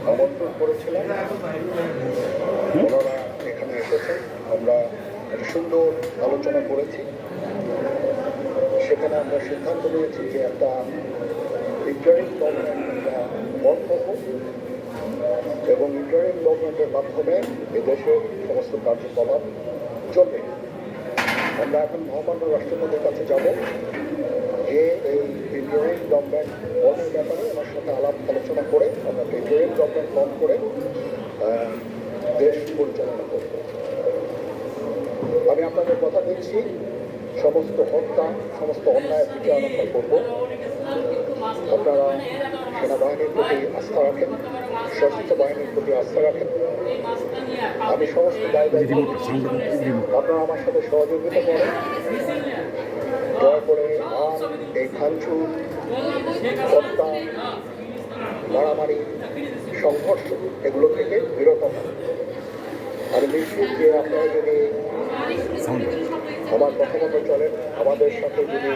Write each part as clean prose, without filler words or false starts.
আমন্ত্রণ করেছিলাম, ওনারা এখানে এসেছেন। আমরা একটা সুন্দর আলোচনা করেছি। সেখানে আমরা সিদ্ধান্ত নিয়েছি যে একটা ইন্টারিম গভর্নমেন্ট আমরা বন্ধ করব এবং ইন্টারিম গভর্নমেন্টের মাধ্যমে এদেশের সমস্ত কার্যকলাপ চলবে। আমরা এখন মহামান্য রাষ্ট্রপতির কাছে যাব, যে এই ইন্টারিম গভর্নমেন্ট বন্ধের ব্যাপারে আমার সাথে আলাপ আলোচনা করে আমরা ইন্টারিম গভর্নমেন্ট বন্ধ করে দেশ পরিচালনা করব। আমি আপনাদের কথা দিচ্ছি, সমস্ত হত্যা, সমস্ত অন্যায় বিচার আমরা করব। আপনারা সেনাবাহিনীর প্রতি আস্থা রাখেন, সশস্ত্র বাহিনীর প্রতি আস্থা রাখেন। আমি সমস্ত দায়িত্ব, আপনারা আমার সাথে সহযোগিতা করেন। দয়া করে আর এই ভাঙচুর, হত্যা, মারামারি, সংঘর্ষ এগুলো থেকে বিরত হন। আমি নিশ্চিত যে আপনারা যদি আমার কথা মতো চলেন, আমাদের সাথে যদি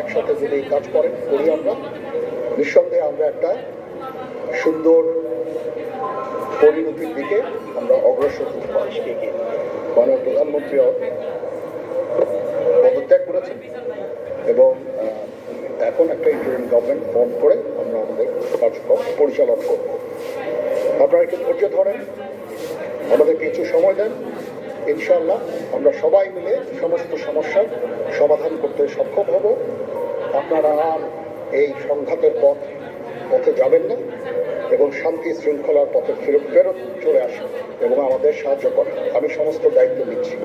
একসাথে যদি কাজ করেন করি, আমরা নিঃসন্দেহে আমরা একটা সুন্দর পরিণতির দিকে আমরা অগ্রসর হতে পারি। মাননীয় প্রধানমন্ত্রীও পদত্যাগ করেছেন এবং এখন একটা ইন্টারিম গভর্নমেন্ট ফর্ম করে আমরা আমাদের কার্যক্রম পরিচালনা করব। আপনারা একটু ধৈর্য ধরেন, আমাদের কিছু সময় দেন। ইনশাআল্লাহ আমরা সবাই মিলে সমস্ত সমস্যার সমাধান করতে সক্ষম হব। আপনারা আর এই সংঘাতের পথে যাবেন না এবং শান্তি শৃঙ্খলার পথে ফেরত চলে আসেন এবং আমাদের সাহায্য করেন। আমি সমস্ত দায়িত্ব নিচ্ছি।